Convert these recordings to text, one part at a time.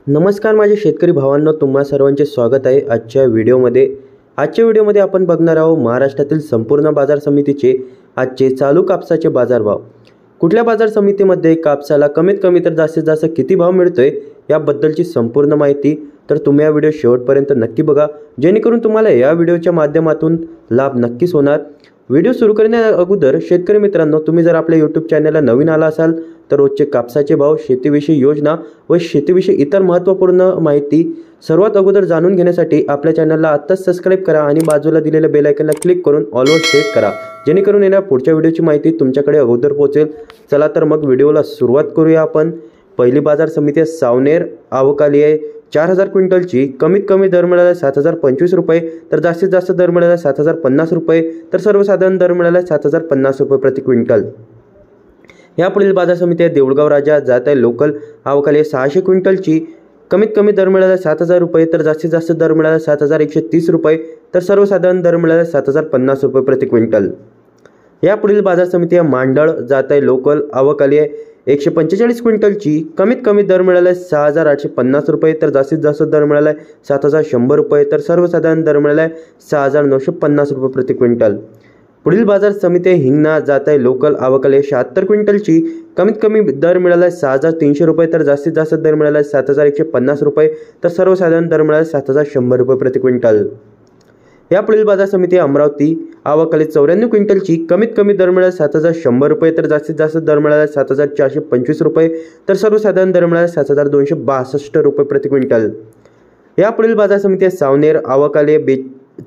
नमस्कार माझे शेतकरी भावांनो, तुम्हा सर्वांचे स्वागत आहे आजच्या व्हिडिओमध्ये आपण बघणार आहोत महाराष्ट्रातील संपूर्ण बाजार समितीचे आजचे चालू कापसाचे बाजारभाव। कुठल्या बाजार समितीमध्ये कापसाला कमीत कमी तर जास्तीत जास्त किती भाव मिळतोय याबद्दलची संपूर्ण माहिती तर तुम्ही हा व्हिडिओ शेवटपर्यंत नक्की बघा, जेणेकरून तुम्हाला या व्हिडिओच्या माध्यमातून लाभ नक्कीच होणार। व्हिडिओ सुरू करण्या अगोदर शेतकरी मित्रांनो, तुम्ही जर आपल्या YouTube चॅनलला नवीन आला असाल तर रोजचे कापसाचे भाव, शेतीविषयी योजना व शेतीविषयी इतर महत्त्वपूर्ण माहिती सर्वात अगोदर जाणून घेण्यासाठी आपल्या चॅनलला आत्ताच सबस्क्राइब करा आणि बाजूला दिलेल्या बेल आयकॉनला क्लिक करून ऑलवर सेट करा, जेणेकरून येणाऱ्या पुढच्या व्हिडिओची माहिती तुमच्याकडे अगोदर पोहोचेल। चला तर मग व्हिडिओला सुरुवात करूया आपण। पहिली बाजार समिती आहे सावनेर, आवक आली आहे 4000 क्विंटलची। कमीत कमी दर मिळाला 7025 रुपये, तर जास्तीत जास्त दर मिळाला 7050 रुपये, तर सर्वसाधारण दर मिळाला 7050 रुपये प्रति क्विंटल। यापुढील बाजार समिती आहे देऊळगाव राजा, जात आहे लोकल, आवक आली आहे 600 क्विंटलची। कमीत कमी दर मिळाला 7000 रुपये, तर जास्तीत जास्त दर मिळाला 7130 रुपये, तर सर्वसाधारण दर मिळाला 7050 रुपये प्रति क्विंटल। यापुढील बाजार समिती आहे मांडळ, जात आहे लोकल, आवक आली आहे 145 क्विंटलची। कमीत कमी दर मिळाला 6850 रुपये, तर जास्तीत जास्त दर मिळाला 7100 रुपये, तर सर्वसाधारण दर मिळाला 6950 रुपये प्रति क्विंटल। पुढील बाजार समिती आहे हिंगणा, जात आहे लोकल, आवक आली आहे 76 क्विंटलची। कमीत कमी दर मिळाला 6300 रुपये, तर जास्तीत जास्त दर मिळाला 7150 रुपये, तर सर्वसाधारण दर मिळाला 7100 रुपये प्रति क्विंटल। यापुढील बाजार समिती आहे अमरावती, आवक आली 94 क्विंटलची। कमीत कमी दर मिळाला 7100 रुपये, तर जास्तीत जास्त दर मिळाला 7425 रुपये, तर सर्वसाधारण दर मिळाला 7262 रुपये प्रति क्विंटल। यापुढील बाजार समिती आहे सावनेर, आवक आली आहे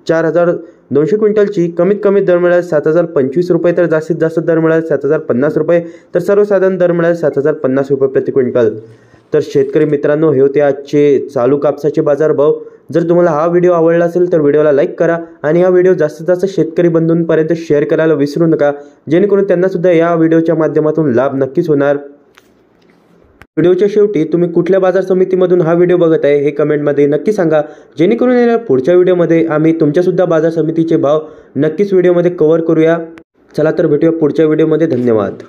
4200 क्विंटलची। कमीत कमी दर मिळाला 7025 रुपये, तर जास्तीत जास्त दर मिळाला 7050 रुपये, तर सर्वसाधारण दर मिळाला 7050 रुपये प्रति क्विंटल। तर शेतकरी मित्रांनो, हे होते आजचे चालू कापसाचे बाजारभाव। जर तुम्हाला हा व्हिडिओ आवडला असेल तर व्हिडिओला लाईक करा आणि हा व्हिडिओ जास्तीत जास्त शेतकरी बंधूंपर्यंत शेअर करायला विसरू नका, जेणेकरून त्यांना सुद्धा या व्हिडिओच्या माध्यमातून लाभ नक्कीच होणार। व्हिडिओच्या शेवटी तुम्ही कुठल्या बाजार समितीमधून हा व्हिडिओ बघत आहे हे कमेंटमध्ये नक्की सांगा, जेणेकरून येणाऱ्या पुढच्या व्हिडिओमध्ये आम्ही तुमच्यासुद्धा बाजार समितीचे भाव नक्कीच व्हिडिओमध्ये कव्हर करूया। चला तर भेटूया पुढच्या व्हिडिओमध्ये। धन्यवाद।